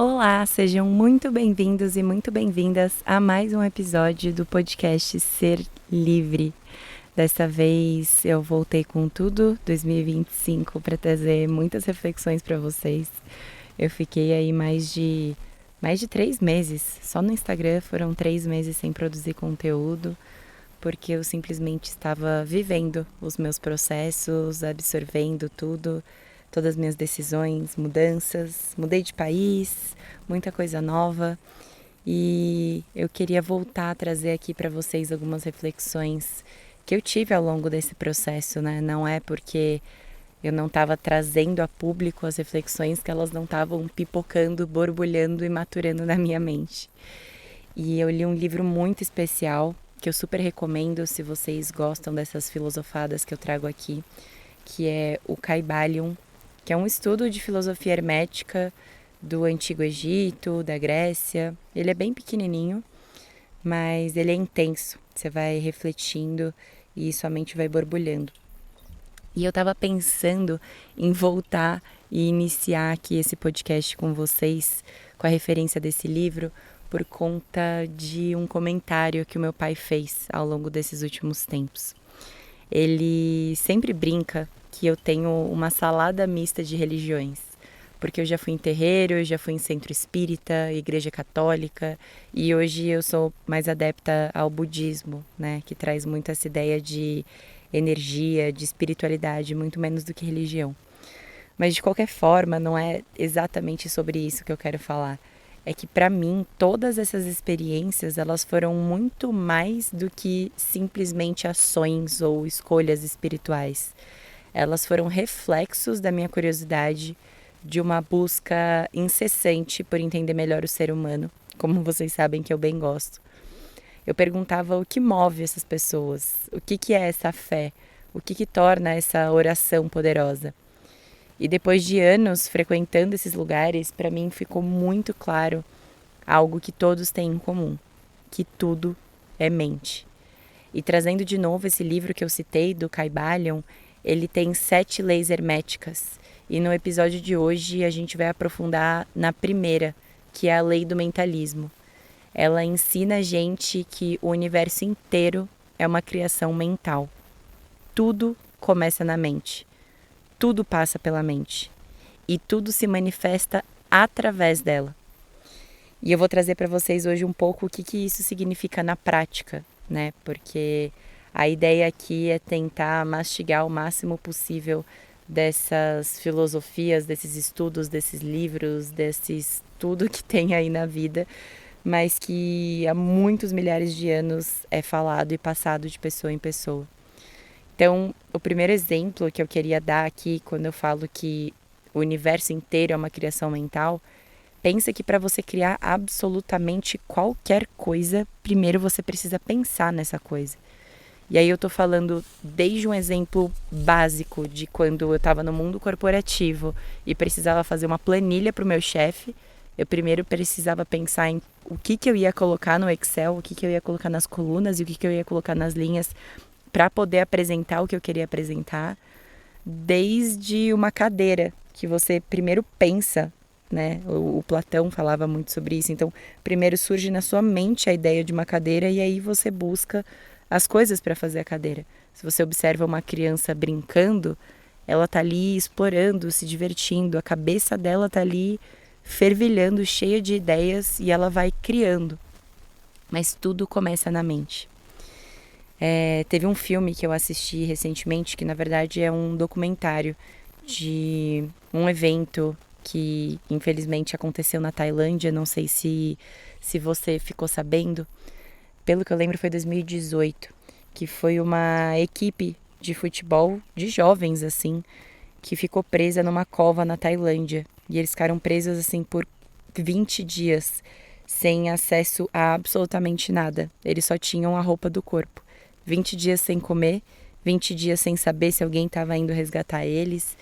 Olá, sejam muito bem-vindos e muito bem-vindas a mais um episódio do podcast Ser Livre. Dessa vez eu voltei com tudo, 2025, para trazer muitas reflexões para vocês. Eu fiquei aí mais de 3 meses, só no Instagram foram 3 meses sem produzir conteúdo, porque eu simplesmente estava vivendo os meus processos, absorvendo tudo, todas as minhas decisões, mudanças, mudei de país, muita coisa nova e eu queria voltar a trazer aqui para vocês algumas reflexões que eu tive ao longo desse processo, né? Não é porque eu não estava trazendo a público as reflexões que elas não estavam pipocando, borbulhando e maturando na minha mente. E eu li um livro muito especial que eu super recomendo se vocês gostam dessas filosofadas que eu trago aqui, que é o Kybalion, que é um estudo de filosofia hermética do Antigo Egito, da Grécia. Ele é bem pequenininho, mas ele é intenso. Você vai refletindo e sua mente vai borbulhando. E eu estava pensando em voltar e iniciar aqui esse podcast com vocês, com a referência desse livro, por conta de um comentário que o meu pai fez ao longo desses últimos tempos. Ele sempre brinca que eu tenho uma salada mista de religiões, porque eu já fui em terreiro, eu já fui em centro espírita, igreja católica, e hoje eu sou mais adepta ao budismo, né, que traz muito essa ideia de energia, de espiritualidade, muito menos do que religião. Mas de qualquer forma, não é exatamente sobre isso que eu quero falar. É que para mim, todas essas experiências, elas foram muito mais do que simplesmente ações ou escolhas espirituais. Elas foram reflexos da minha curiosidade, de uma busca incessante por entender melhor o ser humano, como vocês sabem que eu bem gosto. Eu perguntava o que move essas pessoas, o que é essa fé, o que torna essa oração poderosa. E depois de anos frequentando esses lugares, para mim ficou muito claro algo que todos têm em comum, que tudo é mente. E trazendo de novo esse livro que eu citei, do Kybalion, ele tem 7 leis herméticas. E no episódio de hoje a gente vai aprofundar na primeira, que é a lei do mentalismo. Ela ensina a gente que o universo inteiro é uma criação mental. Tudo começa na mente. Tudo passa pela mente e tudo se manifesta através dela. E eu vou trazer para vocês hoje um pouco o que isso significa na prática, né? Porque a ideia aqui é tentar mastigar o máximo possível dessas filosofias, desses estudos, desses livros, desses tudo que tem aí na vida, mas que há muitos milhares de anos é falado e passado de pessoa em pessoa. Então, o primeiro exemplo que eu queria dar aqui, quando eu falo que o universo inteiro é uma criação mental, pensa que para você criar absolutamente qualquer coisa, primeiro você precisa pensar nessa coisa. E aí eu tô falando desde um exemplo básico de quando eu estava no mundo corporativo e precisava fazer uma planilha para o meu chefe. Eu primeiro precisava pensar em o que eu ia colocar no Excel, o que eu ia colocar nas colunas e o que eu ia colocar nas linhas para poder apresentar o que eu queria apresentar, desde uma cadeira, que você primeiro pensa, né? O Platão falava muito sobre isso. Então, primeiro surge na sua mente a ideia de uma cadeira e aí você busca as coisas para fazer a cadeira. Se você observa uma criança brincando, ela tá ali explorando, se divertindo, a cabeça dela tá ali fervilhando, cheia de ideias e ela vai criando. Mas tudo começa na mente. Teve um filme que eu assisti recentemente, que na verdade é um documentário de um evento que infelizmente aconteceu na Tailândia, não sei se você ficou sabendo, pelo que eu lembro foi 2018, que foi uma equipe de futebol de jovens assim, que ficou presa numa cova na Tailândia, e eles ficaram presos assim por 20 dias, sem acesso a absolutamente nada, eles só tinham a roupa do corpo. 20 dias sem comer, 20 dias sem saber se alguém estava indo resgatar eles,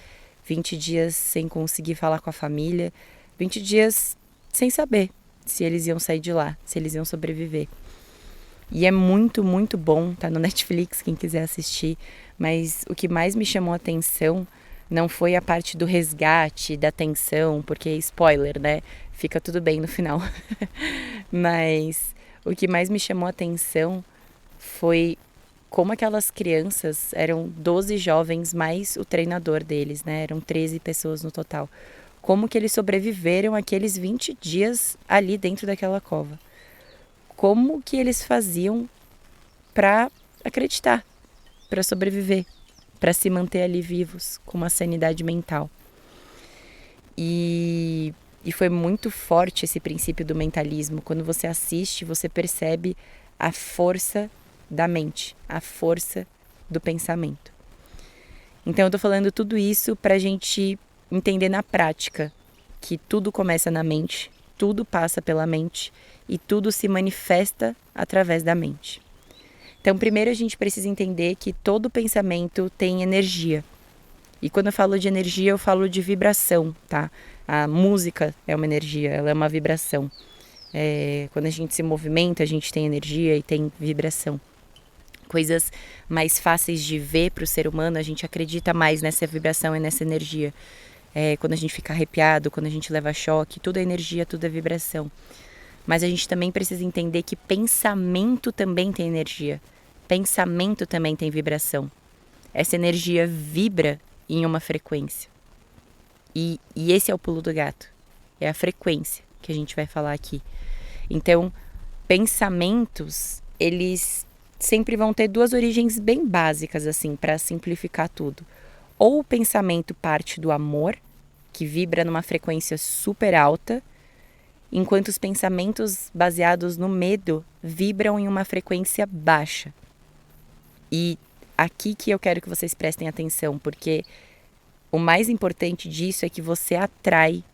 20 dias sem conseguir falar com a família, 20 dias sem saber se eles iam sair de lá, se eles iam sobreviver. E é muito, muito bom, tá no Netflix, quem quiser assistir, mas o que mais me chamou a atenção não foi a parte do resgate, da tensão, porque spoiler, né? fica tudo bem no final. Mas o que mais me chamou a atenção foi como aquelas crianças, eram 12 jovens mais o treinador deles, né? Eram 13 pessoas no total. Como que eles sobreviveram aqueles 20 dias ali dentro daquela cova. Como que eles faziam para acreditar, para sobreviver, para se manter ali vivos, com uma sanidade mental. E foi muito forte esse princípio do mentalismo. Quando você assiste, você percebe a força da mente, a força do pensamento. Então eu tô falando tudo isso pra gente entender na prática que tudo começa na mente, tudo passa pela mente e tudo se manifesta através da mente. Então primeiro a gente precisa entender que todo pensamento tem energia. E quando eu falo de energia, eu falo de vibração, tá? A música é uma energia, ela é uma vibração. Quando a gente se movimenta, a gente tem energia e tem vibração. Coisas mais fáceis de ver para o ser humano, a gente acredita mais nessa vibração e nessa energia. Quando a gente fica arrepiado, quando a gente leva choque, tudo é energia, tudo é vibração. Mas a gente também precisa entender que pensamento também tem energia. Pensamento também tem vibração. Essa energia vibra em uma frequência. E esse é o pulo do gato. É a frequência que a gente vai falar aqui. Então, pensamentos, eles sempre vão ter duas origens bem básicas, assim, para simplificar tudo. Ou o pensamento parte do amor, que vibra numa frequência super alta, enquanto os pensamentos baseados no medo vibram em uma frequência baixa. E aqui que eu quero que vocês prestem atenção, porque o mais importante disso é que você atrai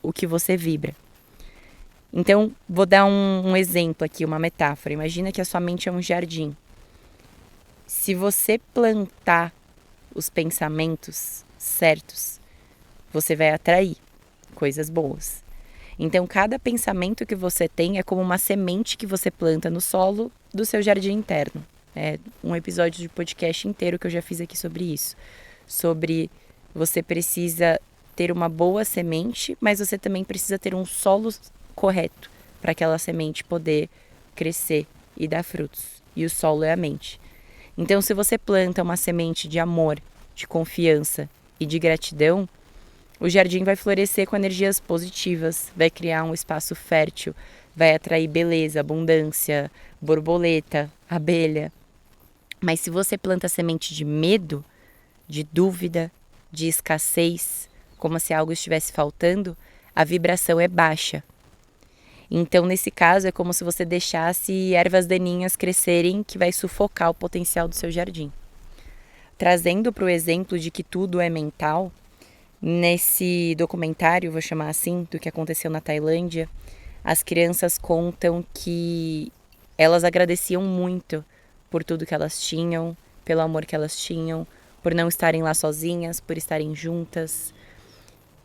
o que você vibra. Então, vou dar um exemplo aqui, uma metáfora. Imagina que a sua mente é um jardim. Se você plantar os pensamentos certos, você vai atrair coisas boas. Então, cada pensamento que você tem é como uma semente que você planta no solo do seu jardim interno. É um episódio de podcast inteiro que eu já fiz aqui sobre isso. Sobre você precisa ter uma boa semente, mas você também precisa ter um solo correto para aquela semente poder crescer e dar frutos. E o solo é a mente. Então, se você planta uma semente de amor, de confiança e de gratidão, o jardim vai florescer com energias positivas, vai criar um espaço fértil, vai atrair beleza, abundância, borboleta, abelha. Mas se você planta semente de medo, de dúvida, de escassez, como se algo estivesse faltando, a vibração é baixa. Então, nesse caso, é como se você deixasse ervas daninhas crescerem, que vai sufocar o potencial do seu jardim. Trazendo para o exemplo de que tudo é mental, nesse documentário, vou chamar assim, do que aconteceu na Tailândia, as crianças contam que elas agradeciam muito por tudo que elas tinham, pelo amor que elas tinham, por não estarem lá sozinhas, por estarem juntas.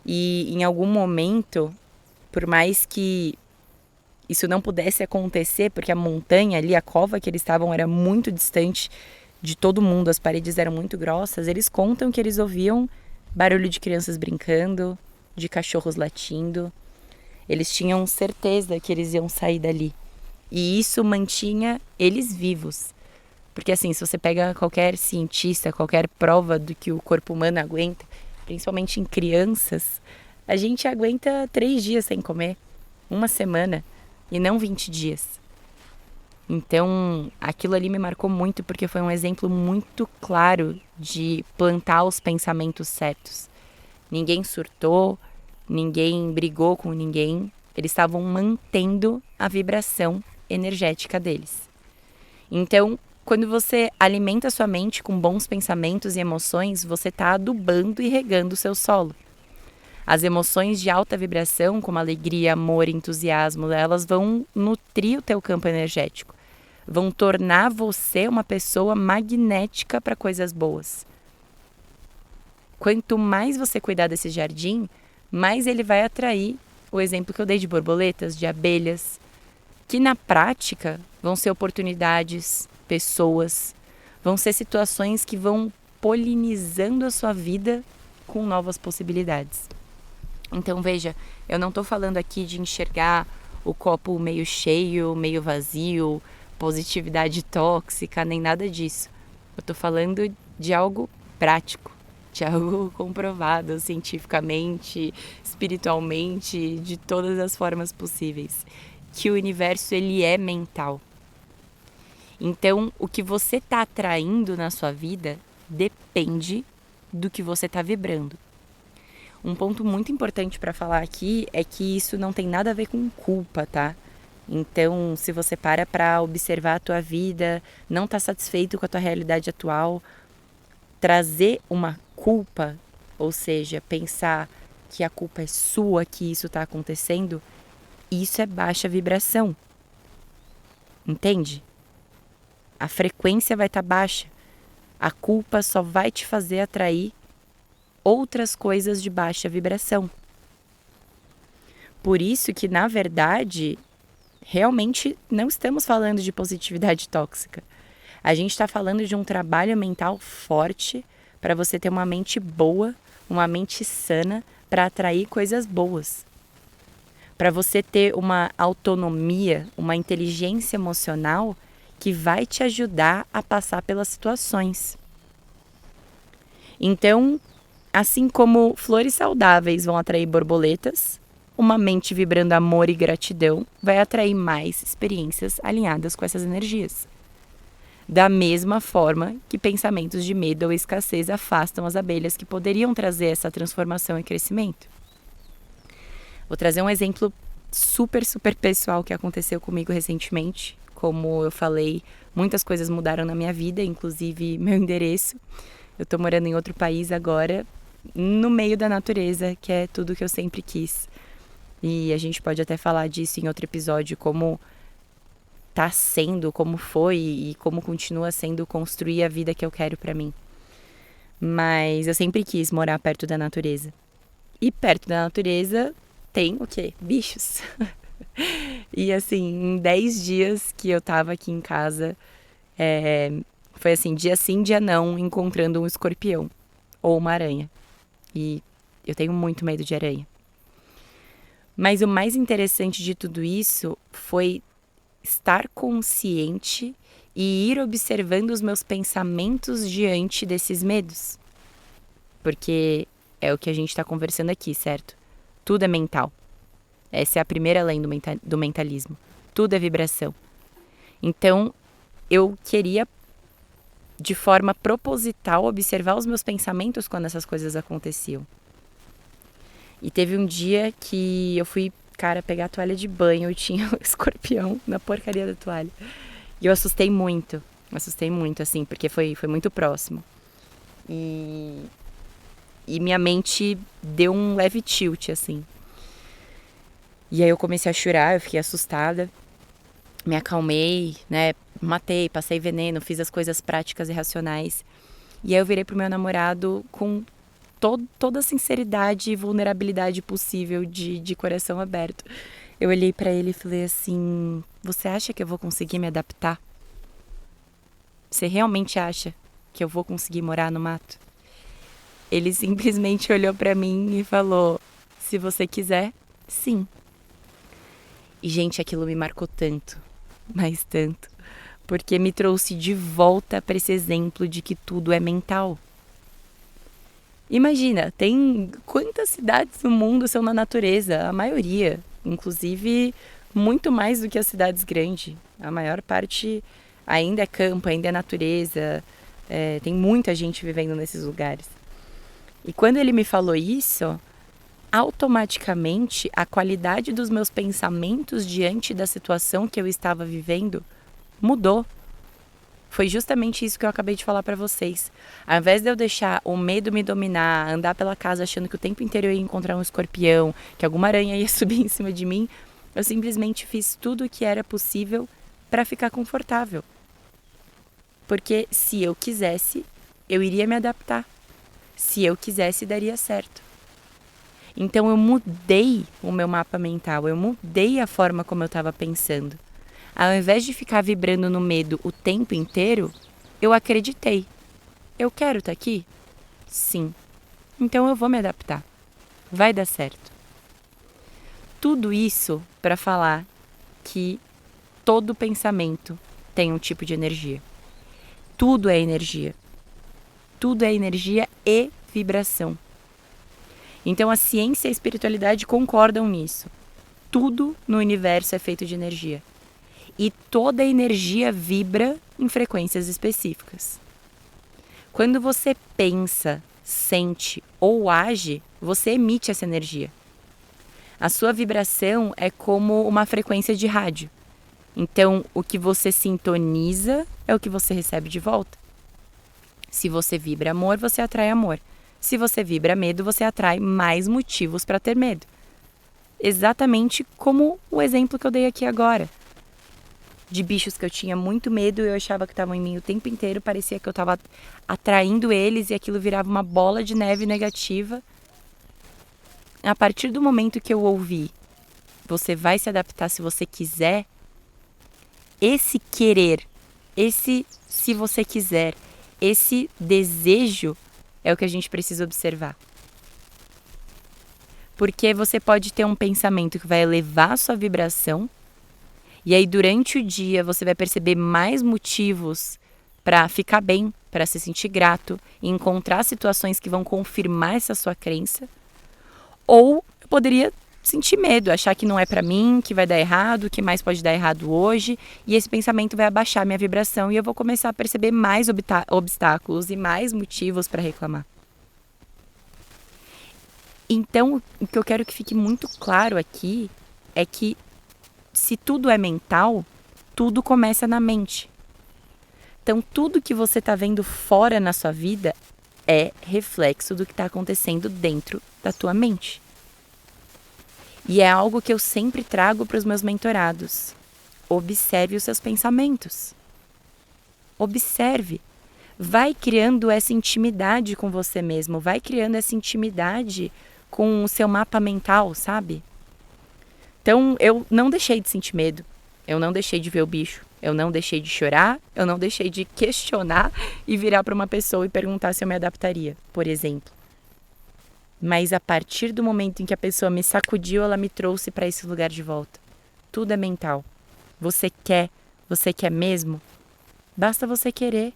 E em algum momento, por mais que isso não pudesse acontecer, porque a montanha ali, a cova que eles estavam era muito distante de todo mundo, as paredes eram muito grossas, eles contam que eles ouviam barulho de crianças brincando, de cachorros latindo. Eles tinham certeza que eles iam sair dali. E isso mantinha eles vivos. Porque assim, se você pega qualquer cientista, qualquer prova do que o corpo humano aguenta, principalmente em crianças, a gente aguenta 3 dias sem comer, 1 semana, e não 20 dias. Então, aquilo ali me marcou muito porque foi um exemplo muito claro de plantar os pensamentos certos. Ninguém surtou, ninguém brigou com ninguém, eles estavam mantendo a vibração energética deles. Então, quando você alimenta a sua mente com bons pensamentos e emoções, você está adubando e regando o seu solo. As emoções de alta vibração, como alegria, amor, entusiasmo, elas vão nutrir o teu campo energético. Vão tornar você uma pessoa magnética para coisas boas. Quanto mais você cuidar desse jardim, mais ele vai atrair o exemplo que eu dei de borboletas, de abelhas, que na prática vão ser oportunidades, pessoas, vão ser situações que vão polinizando a sua vida com novas possibilidades. Então veja, eu não tô falando aqui de enxergar o copo meio cheio, meio vazio, positividade tóxica, nem nada disso. Eu tô falando de algo prático, de algo comprovado cientificamente, espiritualmente, de todas as formas possíveis. Que o universo, ele é mental. Então, o que você tá atraindo na sua vida depende do que você tá vibrando. Um ponto muito importante para falar aqui é que isso não tem nada a ver com culpa, tá? Então, se você para observar a tua vida, não tá satisfeito com a tua realidade atual, trazer uma culpa, ou seja, pensar que a culpa é sua, que isso tá acontecendo, isso é baixa vibração. Entende? A frequência vai estar baixa. A culpa só vai te fazer atrair outras coisas de baixa vibração. Por isso que, na verdade, realmente não estamos falando de positividade tóxica. A gente está falando de um trabalho mental forte para você ter uma mente boa, uma mente sana para atrair coisas boas. Para você ter uma autonomia, uma inteligência emocional que vai te ajudar a passar pelas situações. Então, assim como flores saudáveis vão atrair borboletas, uma mente vibrando amor e gratidão vai atrair mais experiências alinhadas com essas energias. Da mesma forma que pensamentos de medo ou escassez afastam as abelhas que poderiam trazer essa transformação e crescimento. Vou trazer um exemplo super pessoal que aconteceu comigo recentemente. Como eu falei, muitas coisas mudaram na minha vida, inclusive meu endereço. Eu tô morando em outro país agora, no meio da natureza, que é tudo que eu sempre quis. E a gente pode até falar disso em outro episódio, como tá sendo, como foi e como continua sendo construir a vida que eu quero pra mim. Mas eu sempre quis morar perto da natureza. E perto da natureza tem o quê? Bichos. E assim, em 10 dias que eu tava aqui em casa, foi assim, dia sim, dia não, encontrando um escorpião ou uma aranha. E eu tenho muito medo de aranha. Mas o mais interessante de tudo isso foi estar consciente e ir observando os meus pensamentos diante desses medos. Porque é o que a gente está conversando aqui, certo? Tudo é mental. Essa é a primeira lei do mentalismo. Tudo é vibração. Então, eu queria, de forma proposital, observar os meus pensamentos quando essas coisas aconteciam. E teve um dia que eu fui, pegar a toalha de banho e tinha um escorpião na porcaria da toalha. E eu assustei muito, assim, porque foi muito próximo. E minha mente deu um leve tilt, assim. E aí eu comecei a chorar, eu fiquei assustada. Me acalmei, né? Matei, passei veneno, fiz as coisas práticas e racionais. E aí eu virei pro meu namorado com toda a sinceridade e vulnerabilidade possível de coração aberto. Eu olhei pra ele e falei assim: você acha que eu vou conseguir me adaptar? Você realmente acha que eu vou conseguir morar no mato? Ele simplesmente olhou pra mim e falou: se você quiser, sim. E, gente, aquilo me marcou tanto, mas tanto, porque me trouxe de volta para esse exemplo de que tudo é mental. Imagina, tem quantas cidades no mundo são na natureza? A maioria, inclusive muito mais do que as cidades grandes. A maior parte ainda é campo, ainda é natureza, tem muita gente vivendo nesses lugares. E quando ele me falou isso, automaticamente a qualidade dos meus pensamentos diante da situação que eu estava vivendo mudou. Foi justamente isso que eu acabei de falar para vocês. Ao invés de eu deixar o medo me dominar, andar pela casa achando que o tempo inteiro eu ia encontrar um escorpião, que alguma aranha ia subir em cima de mim, eu simplesmente fiz tudo o que era possível para ficar confortável. Porque se eu quisesse, eu iria me adaptar. Se eu quisesse, daria certo. Então eu mudei o meu mapa mental, eu mudei a forma como eu estava pensando. Ao invés de ficar vibrando no medo o tempo inteiro, eu acreditei. Eu quero estar aqui? Sim. Então eu vou me adaptar. Vai dar certo. tudo isso para falar que todo pensamento tem um tipo de energia. Tudo é energia. Tudo é energia e vibração. Então a ciência e a espiritualidade concordam nisso. Tudo no universo é feito de energia. E toda energia vibra em frequências específicas. Quando você pensa, sente ou age, você emite essa energia. A sua vibração é como uma frequência de rádio. Então, o que você sintoniza é o que você recebe de volta. Se você vibra amor, você atrai amor. Se você vibra medo, você atrai mais motivos para ter medo. Exatamente como o exemplo que eu dei aqui agora. De bichos que eu tinha muito medo, eu achava que estavam em mim o tempo inteiro, parecia que eu estava atraindo eles e aquilo virava uma bola de neve negativa. A partir do momento que eu ouvi, você vai se adaptar se você quiser, esse querer, esse se você quiser, esse desejo é o que a gente precisa observar. Porque você pode ter um pensamento que vai elevar a sua vibração, e aí durante o dia você vai perceber mais motivos para ficar bem, para se sentir grato e encontrar situações que vão confirmar essa sua crença. Ou eu poderia sentir medo, achar que não é para mim, que vai dar errado, que mais pode dar errado hoje, e esse pensamento vai abaixar minha vibração e eu vou começar a perceber mais obstáculos e mais motivos para reclamar. Então, o que eu quero que fique muito claro aqui é que se tudo é mental, tudo começa na mente. Então, tudo que você está vendo fora na sua vida é reflexo do que está acontecendo dentro da tua mente. E é algo que eu sempre trago para os meus mentorados. Observe os seus pensamentos. Observe. Vai criando essa intimidade com você mesmo. Vai criando essa intimidade com o seu mapa mental, sabe? Então, eu não deixei de sentir medo. Eu não deixei de ver o bicho. Eu não deixei de chorar. Eu não deixei de questionar e virar para uma pessoa e perguntar se eu me adaptaria, por exemplo. Mas a partir do momento em que a pessoa me sacudiu, ela me trouxe para esse lugar de volta. Tudo é mental. Você quer mesmo? Basta você querer.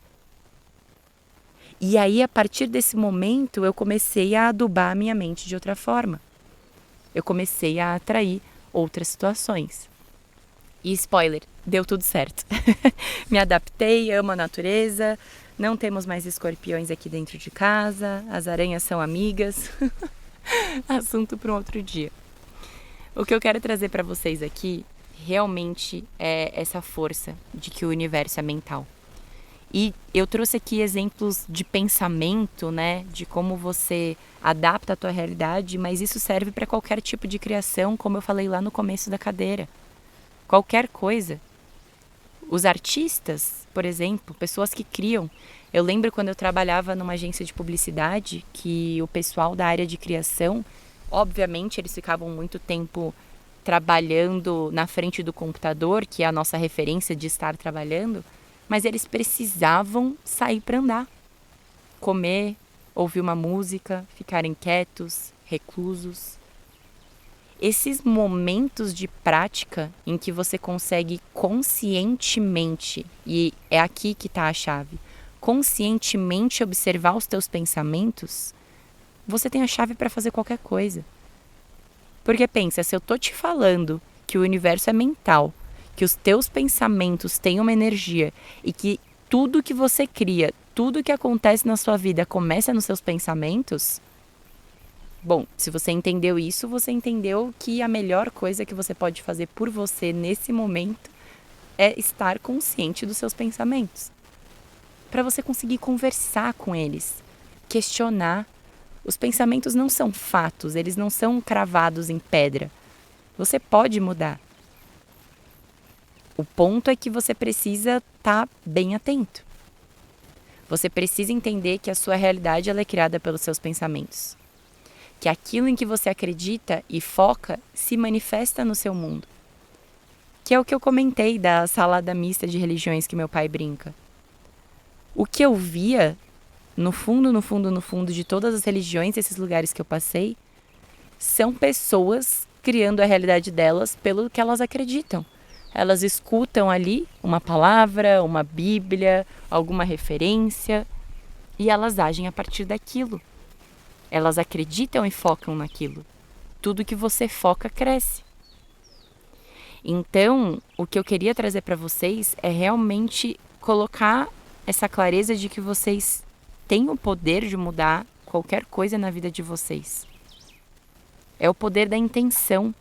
E aí, a partir desse momento, eu comecei a adubar a minha mente de outra forma. Eu comecei a atrair outras situações. E spoiler, deu tudo certo. Me adaptei, amo a natureza, não temos mais escorpiões aqui dentro de casa, as aranhas são amigas. Assunto para um outro dia. O que eu quero trazer para vocês aqui realmente é essa força de que o universo é mental. E eu trouxe aqui exemplos de pensamento, né, de como você adapta a tua realidade, mas isso serve para qualquer tipo de criação, como eu falei lá no começo da cadeira. Qualquer coisa. Os artistas, por exemplo, pessoas que criam. Eu lembro quando eu trabalhava numa agência de publicidade, que o pessoal da área de criação, obviamente eles ficavam muito tempo trabalhando na frente do computador, que é a nossa referência de estar trabalhando, mas eles precisavam sair para andar, comer, ouvir uma música, ficarem quietos, reclusos. Esses momentos de prática em que você consegue conscientemente, e é aqui que está a chave, conscientemente observar os teus pensamentos, você tem a chave para fazer qualquer coisa. Porque pensa, se eu tô te falando que o universo é mental, que os teus pensamentos têm uma energia e que tudo que você cria, tudo que acontece na sua vida começa nos seus pensamentos. Bom, se você entendeu isso, você entendeu que a melhor coisa que você pode fazer por você nesse momento é estar consciente dos seus pensamentos. Para você conseguir conversar com eles, questionar. Os pensamentos não são fatos, eles não são cravados em pedra. Você pode mudar. O ponto é que você precisa estar bem atento. Você precisa entender que a sua realidade ela é criada pelos seus pensamentos. Que aquilo em que você acredita e foca se manifesta no seu mundo. Que é o que eu comentei da salada mista de religiões que meu pai brinca. O que eu via, no fundo de todas as religiões, esses lugares que eu passei, são pessoas criando a realidade delas pelo que elas acreditam. Elas escutam ali uma palavra, uma Bíblia, alguma referência e elas agem a partir daquilo. Elas acreditam e focam naquilo. Tudo que você foca cresce. Então, o que eu queria trazer para vocês é realmente colocar essa clareza de que vocês têm o poder de mudar qualquer coisa na vida de vocês. É o poder da intenção.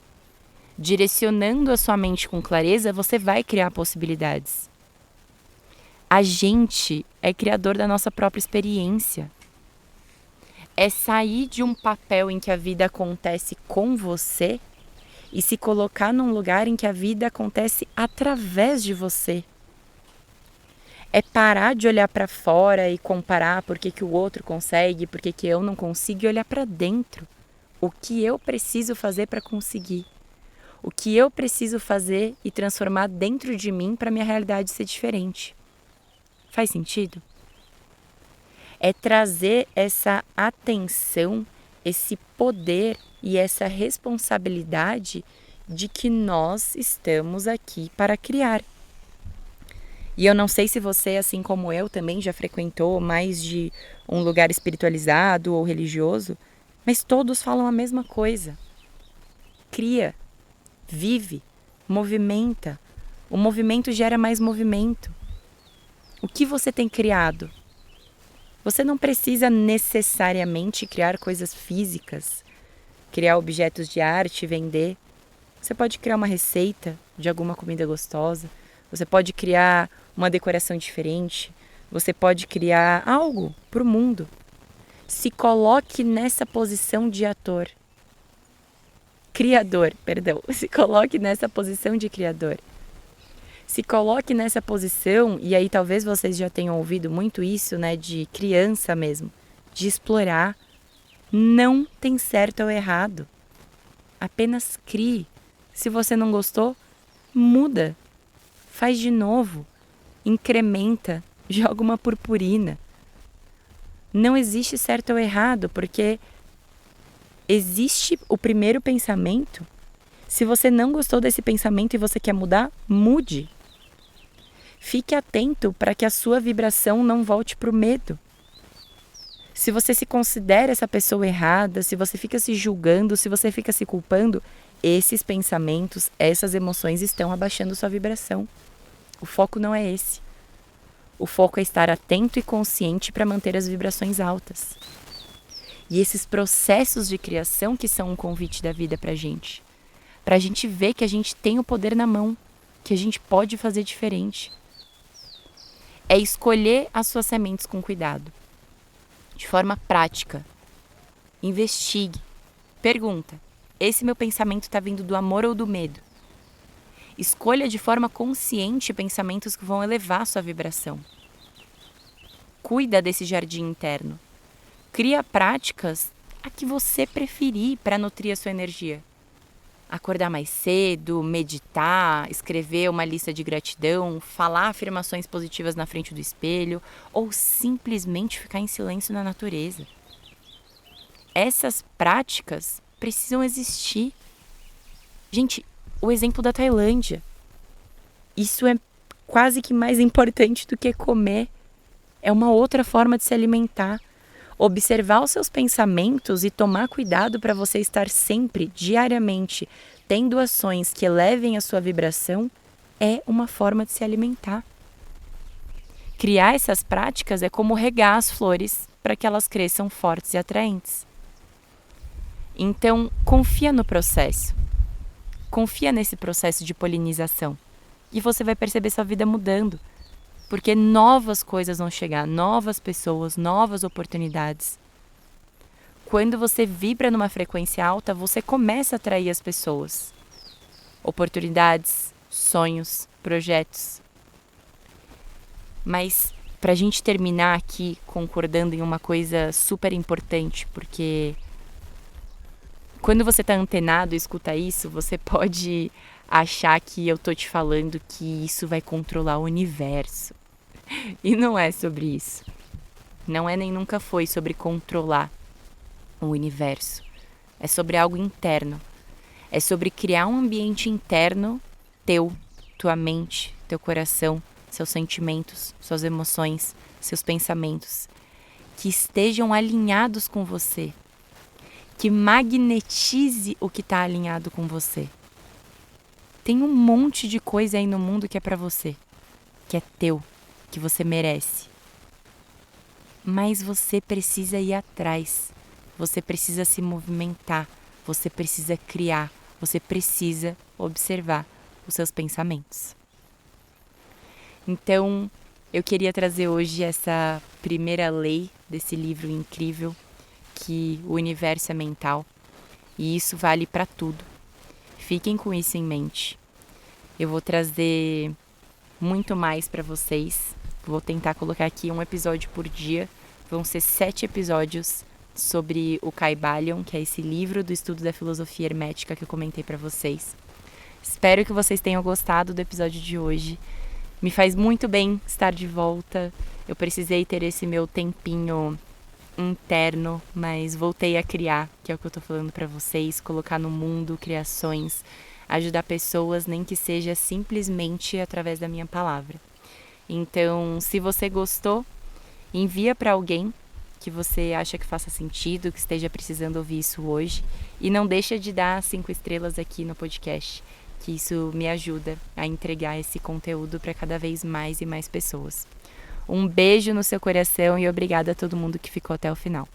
Direcionando a sua mente com clareza, você vai criar possibilidades. A gente é criador da nossa própria experiência. É sair de um papel em que a vida acontece com você e se colocar num lugar em que a vida acontece através de você. É parar de olhar para fora e comparar por que o outro consegue, por que eu não consigo, e olhar para dentro. O que eu preciso fazer para conseguir? O que eu preciso fazer e transformar dentro de mim para minha realidade ser diferente? Faz sentido? É trazer essa atenção, esse poder e essa responsabilidade de que nós estamos aqui para criar. E eu não sei se você, assim como eu, também já frequentou mais de um lugar espiritualizado ou religioso, mas todos falam a mesma coisa. Cria. Vive, movimenta. O movimento gera mais movimento. O que você tem criado? Você não precisa necessariamente criar coisas físicas, criar objetos de arte e vender. Você pode criar uma receita de alguma comida gostosa. Você pode criar uma decoração diferente. Você pode criar algo para o mundo. Se coloque nessa posição de ator. Se coloque nessa posição de criador. Se coloque nessa posição, e aí talvez vocês já tenham ouvido muito isso, né, de criança mesmo, de explorar. Não tem certo ou errado. Apenas crie. Se você não gostou, muda. Faz de novo. Incrementa. Joga uma purpurina. Não existe certo ou errado, porque existe o primeiro pensamento. Se você não gostou desse pensamento e você quer mudar, mude. Fique atento para que a sua vibração não volte para o medo. Se você se considera essa pessoa errada, se você fica se julgando, se você fica se culpando, esses pensamentos, essas emoções estão abaixando sua vibração. O foco não é esse. O foco é estar atento e consciente para manter as vibrações altas. E esses processos de criação que são um convite da vida para a gente ver que a gente tem o poder na mão, que a gente pode fazer diferente. É escolher as suas sementes com cuidado, de forma prática. Investigue, pergunta, esse meu pensamento está vindo do amor ou do medo? Escolha de forma consciente pensamentos que vão elevar a sua vibração. Cuida desse jardim interno. Cria práticas a que você preferir para nutrir a sua energia. Acordar mais cedo, meditar, escrever uma lista de gratidão, falar afirmações positivas na frente do espelho ou simplesmente ficar em silêncio na natureza. Essas práticas precisam existir. Gente, o exemplo da Tailândia. Isso é quase que mais importante do que comer. É uma outra forma de se alimentar. Observar os seus pensamentos e tomar cuidado para você estar sempre, diariamente, tendo ações que elevem a sua vibração é uma forma de se alimentar. Criar essas práticas é como regar as flores para que elas cresçam fortes e atraentes. Então, confia no processo. Confia nesse processo de polinização e você vai perceber sua vida mudando. Porque novas coisas vão chegar, novas pessoas, novas oportunidades. Quando você vibra numa frequência alta, você começa a atrair as pessoas. Oportunidades, sonhos, projetos. Mas para a gente terminar aqui concordando em uma coisa super importante, porque quando você está antenado e escuta isso, você pode achar que eu tô te falando que isso vai controlar o universo. E não é sobre isso. Não é nem nunca foi sobre controlar o universo. É sobre algo interno. É sobre criar um ambiente interno teu, tua mente, teu coração, seus sentimentos, suas emoções, seus pensamentos, que estejam alinhados com você, que magnetize o que está alinhado com você. Tem um monte de coisa aí no mundo que é para você, que é teu, que você merece. Mas você precisa ir atrás, você precisa se movimentar, você precisa criar, você precisa observar os seus pensamentos. Então, eu queria trazer hoje essa primeira lei desse livro incrível, que o universo é mental, e isso vale para tudo. Fiquem com isso em mente. Eu vou trazer muito mais para vocês. Vou tentar colocar aqui um episódio por dia. Vão ser 7 episódios sobre o Kybalion, que é esse livro do estudo da filosofia hermética que eu comentei para vocês. Espero que vocês tenham gostado do episódio de hoje. Me faz muito bem estar de volta. Eu precisei ter esse meu tempinho interno, mas voltei a criar, que é o que eu tô falando para vocês, colocar no mundo criações, ajudar pessoas, nem que seja simplesmente através da minha palavra. Então, se você gostou, envia para alguém que você acha que faça sentido, que esteja precisando ouvir isso hoje, e não deixa de dar 5 estrelas aqui no podcast, que isso me ajuda a entregar esse conteúdo para cada vez mais e mais pessoas. Um beijo no seu coração e obrigada a todo mundo que ficou até o final.